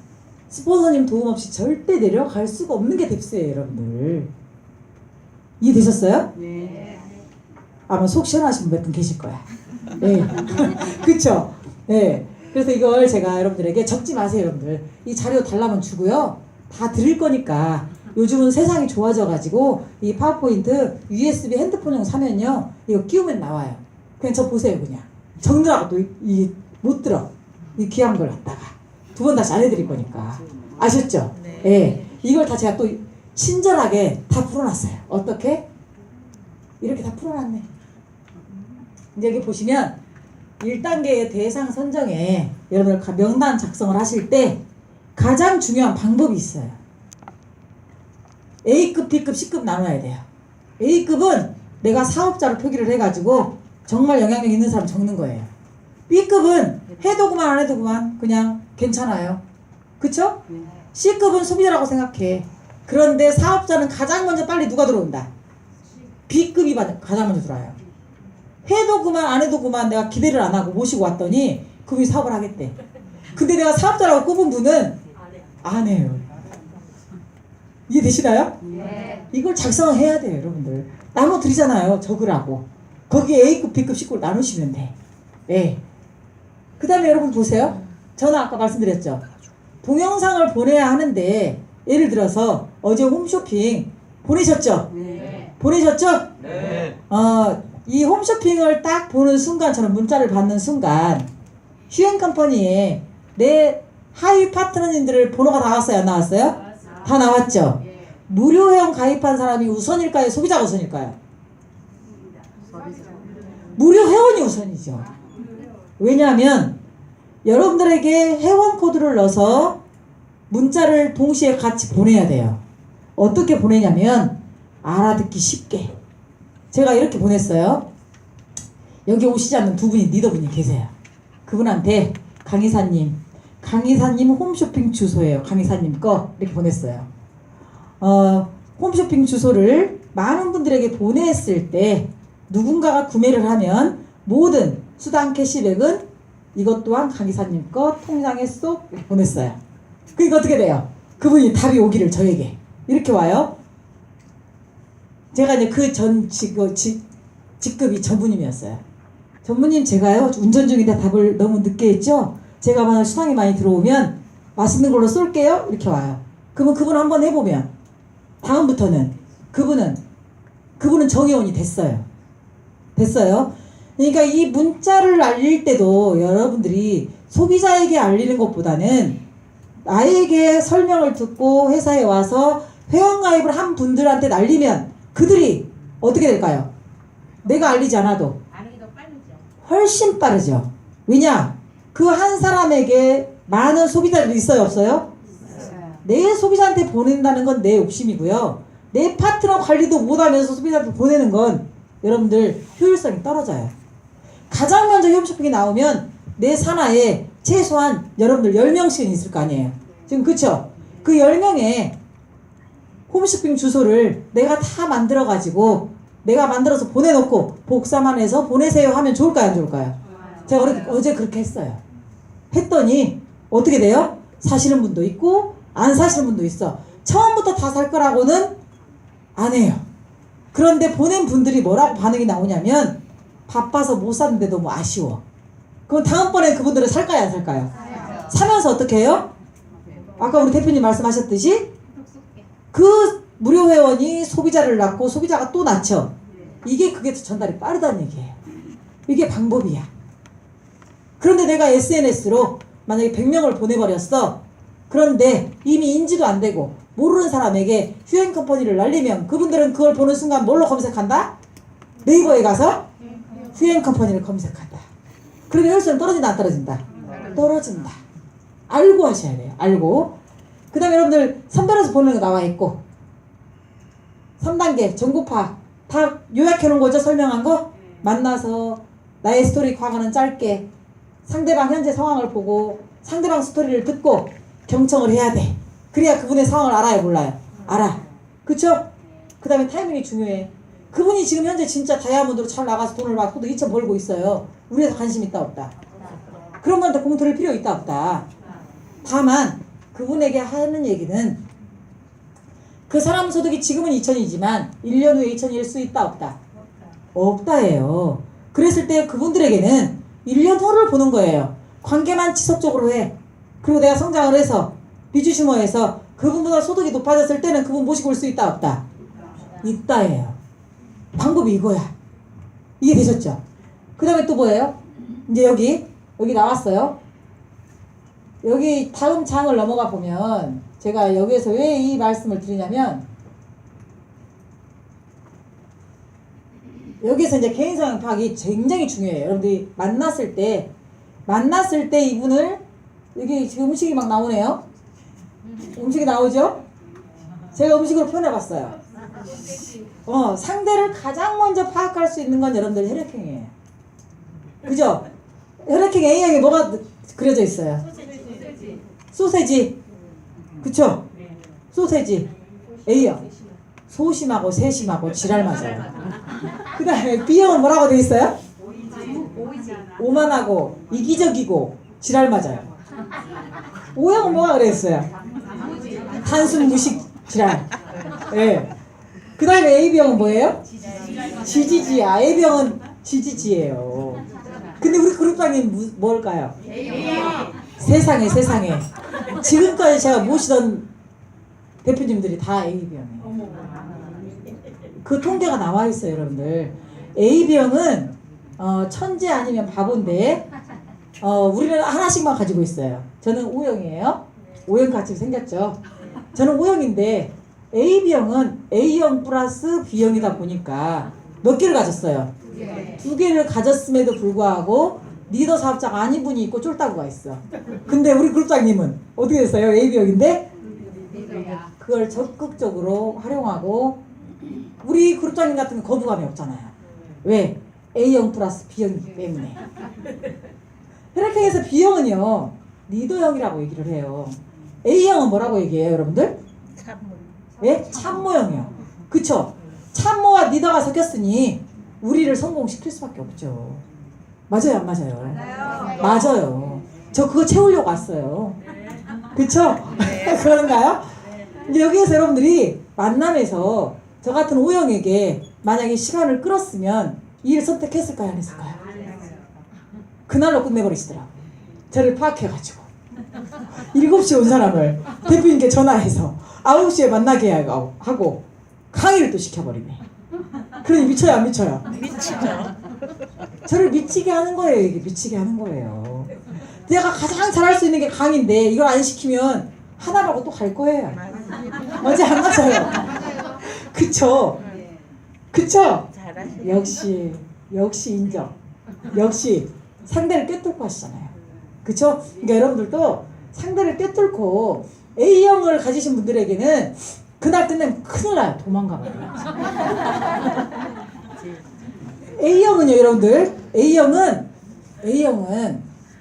스폰서님 도움 없이 절대 내려갈 수가 없는 게 뎁스예요, 여러분들. 이해되셨어요? 네. 아마 속 시원하신 분 몇 분 계실 거야. 네. 그쵸? 네. 그래서 이걸 제가 여러분들에게 적지 마세요, 여러분들. 이 자료 달라면 주고요. 다 드릴 거니까. 요즘은 세상이 좋아져가지고 이 파워포인트 USB 핸드폰용 사면요. 이거 끼우면 나와요. 그냥 저 보세요, 그냥. 적느라고 또 못 들어. 이 귀한 걸 갖다가. 두 번 다시 안 해드릴 거니까. 아셨죠? 네. 예. 이걸 다 제가 또 친절하게 다 풀어놨어요. 어떻게? 이렇게 다 풀어놨네. 이제 여기 보시면 1단계의 대상 선정에 여러분들 명단 작성을 하실 때 가장 중요한 방법이 있어요. A급, B급, C급 나눠야 돼요. A급은 내가 사업자로 표기를 해가지고 정말 영향력 있는 사람 적는 거예요. B급은 해도 그만 안 해도 그만 그냥 괜찮아요. 그쵸? C급은 소비자라고 생각해. 그런데 사업자는 가장 먼저 빨리 누가 들어온다? B급이 가장 먼저 들어와요. 해도 그만 안 해도 그만 내가 기대를 안 하고 모시고 왔더니 그분이 사업을 하겠대. 근데 내가 사업자라고 꼽은 분은 안 해요. 이해되시나요? 네. 이걸 작성을 해야 돼요, 여러분들. 나눠 드리잖아요, 적으라고. 거기에 A급, B급, C급 나누시면 돼. 예. 그 다음에 여러분 보세요. 저는 아까 말씀드렸죠. 동영상을 보내야 하는데 예를 들어서 어제 홈쇼핑 보내셨죠? 네. 보내셨죠? 네. 이 홈쇼핑을 딱 보는 순간 저는 문자를 받는 순간 휴행컴퍼니에 내 하위 파트너님들을 번호가 나왔어요, 안 나왔어요? 다 나왔죠? 무료 회원 가입한 사람이 우선일까요? 소비자가 우선일까요? 무료 회원이 우선이죠. 왜냐하면 여러분들에게 회원 코드를 넣어서 문자를 동시에 같이 보내야 돼요. 어떻게 보내냐면 알아듣기 쉽게. 제가 이렇게 보냈어요. 여기 오시지 않는 두 분이 리더분이 계세요. 그분한테 강의사님 홈쇼핑 주소예요. 강의사님 거 이렇게 보냈어요. 홈쇼핑 주소를 많은 분들에게 보냈을 때 누군가가 구매를 하면 모든 수당 캐시백은 이것 또한 강의사님 거 통장에 쏙 이렇게 보냈어요. 그러니까 어떻게 돼요? 그분이 답이 오기를 저에게 이렇게 와요. 제가 이제 그 전 직급이 전무님이었어요. 전무님, 제가요 운전 중인데 답을 너무 늦게 했죠. 제가 만약 수당이 많이 들어오면 맛있는 걸로 쏠게요 이렇게 와요. 그러면 그분 한번 해보면 다음부터는 그분은 정회원이 됐어요. 그러니까 이 문자를 알릴 때도 여러분들이 소비자에게 알리는 것보다는 나에게 설명을 듣고 회사에 와서 회원가입을 한 분들한테 날리면 그들이 어떻게 될까요? 내가 알리지 않아도 반응이 더 빠르죠. 훨씬 빠르죠. 왜냐? 그 한 사람에게 많은 소비자들이 있어요, 없어요? 내 소비자한테 보낸다는 건 내 욕심이고요. 내 파트너 관리도 못하면서 소비자한테 보내는 건 여러분들 효율성이 떨어져요. 가장 먼저 홈쇼핑이 나오면 내 산하에 최소한 여러분들 10명씩은 있을 거 아니에요. 지금 그쵸? 그 10명의 홈쇼핑 주소를 내가 다 만들어가지고 내가 만들어서 보내놓고 복사만 해서 보내세요 하면 좋을까요, 안 좋을까요? 제가 어제 그렇게 했어요. 했더니 어떻게 돼요? 사시는 분도 있고 안 사시는 분도 있어. 처음부터 다 살 거라고는 안 해요. 그런데 보낸 분들이 뭐라고 반응이 나오냐면 바빠서 못 샀는데 너무 아쉬워. 그럼 다음번에 그분들은 살까요, 안 살까요? 사면서 어떻게 해요? 아까 우리 대표님 말씀하셨듯이 그 무료 회원이 소비자를 낳고 소비자가 또 낳죠. 그게 더 전달이 빠르다는 얘기예요. 이게 방법이야. 그런데 내가 SNS로 만약에 100명을 보내버렸어. 그런데 이미 인지도 안 되고 모르는 사람에게 휴행 컴퍼니를 날리면 그분들은 그걸 보는 순간 뭘로 검색한다? 네이버에 가서 휴행 컴퍼니를 검색한다. 그러면 효율성은 떨어진다, 안 떨어진다? 떨어진다. 알고 하셔야 돼요. 알고. 그 다음에 여러분들 선별해서 보는 거 나와 있고 3단계 정보 파악 다 요약해 놓은 거죠. 설명한 거. 만나서 나의 스토리 과거는 짧게 상대방 현재 상황을 보고 상대방 스토리를 듣고 경청을 해야 돼. 그래야 그분의 상황을 알아요, 몰라요? 알아. 그쵸? 그 다음에 타이밍이 중요해. 그분이 지금 현재 진짜 다이아몬드로 잘 나가서 돈을 받고도 2천 벌고 있어요. 우리 회사 관심 있다 없다? 그런 분한테 공투를 필요 있다 없다? 다만 그분에게 하는 얘기는 그 사람 소득이 지금은 2천이지만 1년 후에 2천일 수 있다 없다? 없다예요. 그랬을 때 그분들에게는 1년 후를 보는 거예요. 관계만 지속적으로 해. 그리고 내가 성장을 해서 비주슈머에서 그분보다 소득이 높아졌을 때는 그분 모시고 올 수 있다 없다? 있다예요. 방법이 이거야. 이게 되셨죠? 그 다음에 또 뭐예요? 이제 여기 나왔어요. 여기 다음 장을 넘어가 보면 제가 여기에서 왜 이 말씀을 드리냐면 여기에서 이제 개인성향 파악이 굉장히 중요해요. 여러분들이 만났을 때 이분을 여기 지금 음식이 막 나오네요. 음식이 나오죠? 제가 음식으로 표현해봤어요. 상대를 가장 먼저 파악할 수 있는 건 여러분들 혈액형이에요. 그죠? 혈액형 A형에 뭐가 그려져 있어요? 소세지. 그쵸? 소세지. A형. 소심하고 세심하고 지랄 맞아요. 그 다음에 B형은 뭐라고 돼 있어요? 오만하고 이기적이고 지랄 맞아요. O형은 뭐가 그랬어요? 단순 무식 지랄. 예. 그 다음에 AB형은 뭐예요? 지지지야. AB형은 지지지예요. 근데 우리 그룹장님 뭘까요? 세상에. 지금까지 제가 모시던 대표님들이 다 AB형이에요. 그 통계가 나와 있어요, 여러분들. AB형은 천재 아니면 바본데 우리는 하나씩만 가지고 있어요. 저는 O형이에요. O형 같이 생겼죠. 저는 O형인데 AB형은 A형 플러스 B형이다 보니까 몇 개를 가졌어요? 2개를 가졌음에도 불구하고 리더 사업자가 아닌 분이 있고 쫄따구가 있어. 근데 우리 그룹장님은 어떻게 됐어요? AB형인데 그걸 적극적으로 활용하고 우리 그룹장님 같은 건 거부감이 없잖아요. 왜? A형 플러스 B형이기 때문에. 혈액형에서 B형은요 리더형이라고 얘기를 해요. A형은 뭐라고 얘기해요 여러분들? 예? 참모형이요. 그쵸? 참모와 리더가 섞였으니 우리를 성공시킬 수밖에 없죠. 맞아요 안 맞아요? 맞아요. 저 그거 채우려고 왔어요. 그쵸? 그런가요? 이제 여기에서 여러분들이 만남에서 저 같은 O형에게 만약에 시간을 끌었으면 이 일을 선택했을까요 안 했을까요? 그날로 끝내버리시더라고요. 저를 파악해가지고 7시에 온 사람을 대표님께 전화해서 9시에 만나게 하고 강의를 또 시켜버리네. 그러니 미쳐요 안 미쳐요? 미치죠. 저를 미치게 하는 거예요. 이게 미치게 하는 거예요. 내가 가장 잘할 수 있는 게 강의인데 이걸 안 시키면 하나라고 또 갈 거예요. 맞지 안 맞아요? 그쵸? 그쵸? 역시 인정. 역시 상대를 꿰뚫고 하시잖아요. 그쵸? 그러니까 여러분들도 상대를 꿰뚫고 A형을 가지신 분들에게는 그날 끝내면 큰일 나요. 도망가버려요. A형은요 여러분들 A형은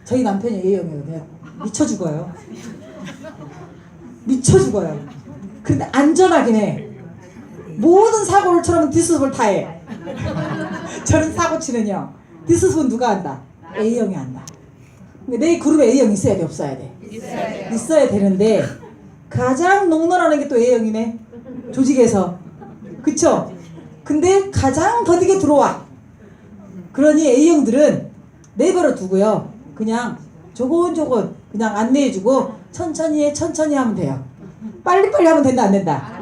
저희 남편이 A형이거든요. 미쳐 죽어요. 근데 안전하긴 해. 모든 사고를 처럼 디스습을 다 해. 저는 사고 치는요 디스습은 누가 한다? A형이 한다. 근데 내 그룹에 A형이 있어야 돼 없어야 돼? 있어야 되는데 가장 농론하는 게 또 A형이네. 조직에서. 그쵸? 근데 가장 더디게 들어와. 그러니 A형들은 내버려 두고요. 그냥 조곤조곤 그냥 안내해주고 천천히 하면 돼요. 빨리빨리 하면 된다 안 된다?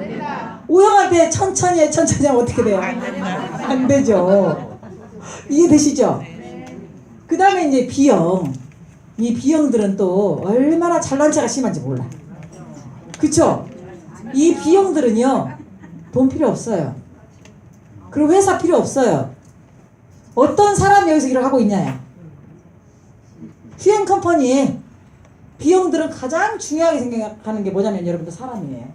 O형한테 천천히 하면 어떻게 돼요? 안 되죠. 이해되시죠? 그 다음에 이제 B형. 이 B형들은 또 얼마나 잘난 체가 심한지 몰라. 그쵸? 이 B형들은요 돈 필요 없어요. 그리고 회사 필요 없어요. 어떤 사람이 여기서 일을 하고 있냐요. 휴행 컴퍼니에 B형들은 가장 중요하게 생각하는 게 뭐냐면 여러분들 사람이에요.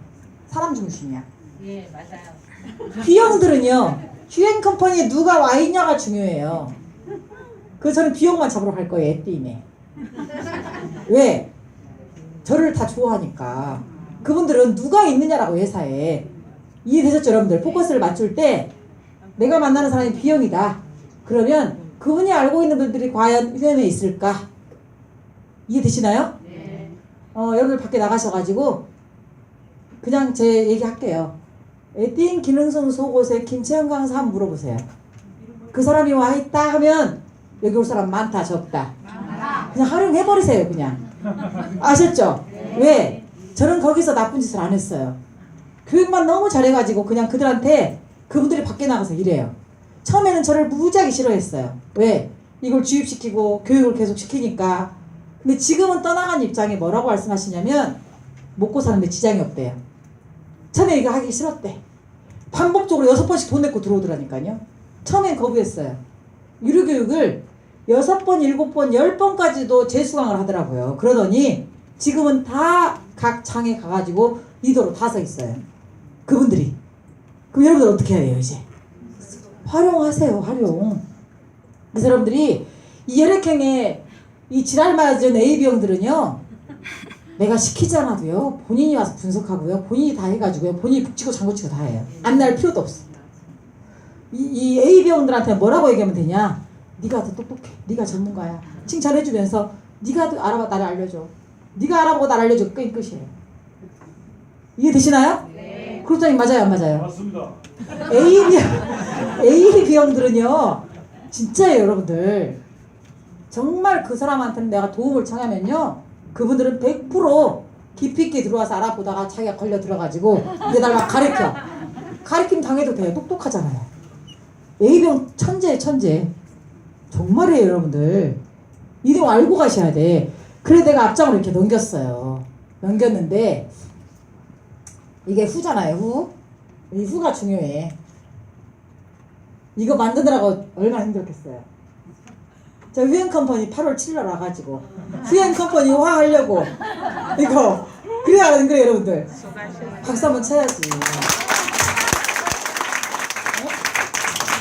사람 중심이야. 예, 맞아요. B형들은요 휴행 컴퍼니에 누가 와 있냐가 중요해요. 그래서 저는 B형만 잡으러 갈 거예요. 애띠네. 왜? 저를 다 좋아하니까. 그분들은 누가 있느냐라고 회사에. 이해되셨죠 여러분들? 포커스를 맞출 때 내가 만나는 사람이 B형이다. 그러면 그분이 알고 있는 분들이 과연 휴행에 있을까? 이해되시나요? 네. 여러분들 밖에 나가셔가지고 그냥 제 얘기할게요. 에띵 기능성 속옷에 김채영 강사 한번 물어보세요. 그 사람이 와 있다 하면 여기 올 사람 많다 적다. 그냥 활용해버리세요 그냥. 아셨죠? 왜? 저는 거기서 나쁜 짓을 안 했어요. 교육만 너무 잘해가지고 그냥 그들한테 그분들이 밖에 나가서 일해요. 처음에는 저를 무지하게 싫어했어요. 왜? 이걸 주입시키고 교육을 계속 시키니까. 근데 지금은 떠나간 입장에 뭐라고 말씀하시냐면 먹고 사는데 지장이 없대요. 처음에 이거 하기 싫었대. 반복적으로 6번씩 돈 내고 들어오더라니까요. 처음엔 거부했어요. 유료교육을 6번, 7번, 10번까지도 재수강을 하더라고요. 그러더니 지금은 다 각 장에 가가지고 리더로 다 서 있어요. 그분들이. 그럼 여러분들 어떻게 해야 돼요 이제? 활용하세요. 활용. 그래서 여러분들이 이 혈액형의 이 지랄 맞은 AB형들은요 내가 시키지 않아도요 본인이 와서 분석하고요 본인이 다 해가지고요 본인이 북치고 장구치고 다 해요. 안 날 필요도 없어. 이 AB형들한테 뭐라고 얘기하면 되냐? 네가 더 똑똑해. 네가 전문가야. 칭찬해주면서 네가 더 알아봐 나를 알려줘. 네가 알아보고 나를 알려줘. 끝이에요. 이해되시나요? 네. 그룹장님 맞아요 안 맞아요? 맞습니다. AB형들은요 진짜예요 여러분들. 정말 그 사람한테는 내가 도움을 청하면요 그분들은 100% 깊이 있게 들어와서 알아보다가 자기가 걸려 들어가지고 이제 날 막 가르침 당해도 돼요. 똑똑하잖아요. A병 천재예요 천재. 정말이에요 여러분들. 이 내용 알고 가셔야 돼. 그래 내가 앞장으로 이렇게 넘겼는데 이게 후잖아요. 후. 이 후가 중요해. 이거 만드느라고 얼마나 힘들었겠어요. 저 휴행컴퍼니 8월 7일 와가지고 휴행컴퍼니 화하려고 이거 그래야 안 그래요 여러분들? 박수 한번 쳐야지.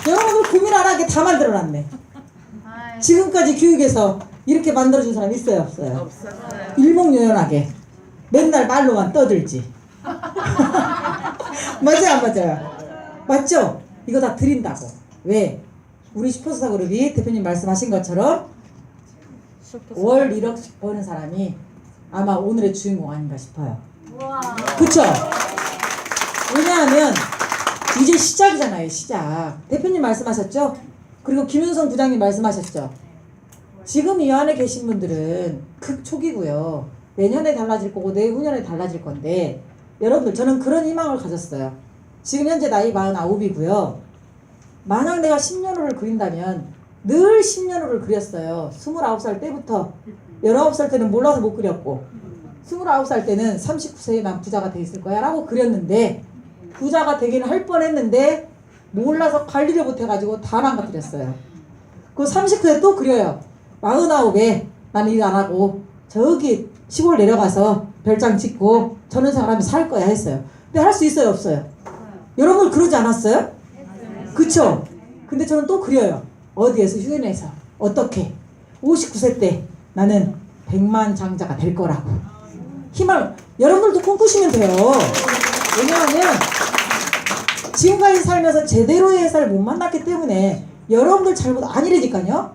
여러분들 고민 안 하게 다 만들어놨네. 지금까지 교육에서 이렇게 만들어준 사람 있어요 없어요? 없었어요. 일목요연하게 맨날 말로만 떠들지. 맞아요 안 맞아요? 맞죠? 이거 다 드린다고. 왜? 우리 슈퍼스타 그룹이 대표님 말씀하신 것처럼 월 1억씩 버는 사람이 아마 오늘의 주인공 아닌가 싶어요. 그쵸? 왜냐하면 이제 시작이잖아요 시작. 대표님 말씀하셨죠? 그리고 김윤성 부장님 말씀하셨죠? 지금 이 안에 계신 분들은 극초기고요. 내년에 달라질 거고 내후년에 달라질 건데 여러분들 저는 그런 희망을 가졌어요. 지금 현재 나이 49이고요. 만약 내가 10년후를 그린다면 늘 10년후를 그렸어요. 29살 때부터. 19살 때는 몰라서 못 그렸고 29살 때는 39세에 난 부자가 돼 있을 거야 라고 그렸는데 부자가 되긴 할 뻔했는데 몰라서 관리를 못해가지고 다 망가뜨렸어요. 그 39세 또 그려요. 49에 나는 일 안 하고 저기 시골 내려가서 별장 짓고 전원생활하면서 살 거야 했어요. 근데 할 수 있어요 없어요? 여러분 그러지 않았어요? 그쵸? 근데 저는 또 그려요. 어디에서 휴전에서 어떻게 59세 때 나는 100만 장자가 될 거라고 희망 여러분들도 꿈꾸시면 돼요. 왜냐하면 지금까지 살면서 제대로의 회사를 못 만났기 때문에 여러분들 잘못 아니라니까요.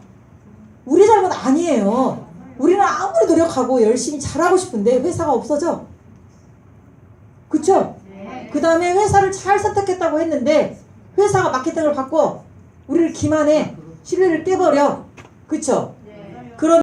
우리 잘못 아니에요. 우리는 아무리 노력하고 열심히 잘하고 싶은데 회사가 없어져. 그쵸? 그 다음에 회사를 잘 선택했다고 했는데 회사가 마케팅을 바꿔 우리를 기만해 신뢰를 깨버려. 그쵸?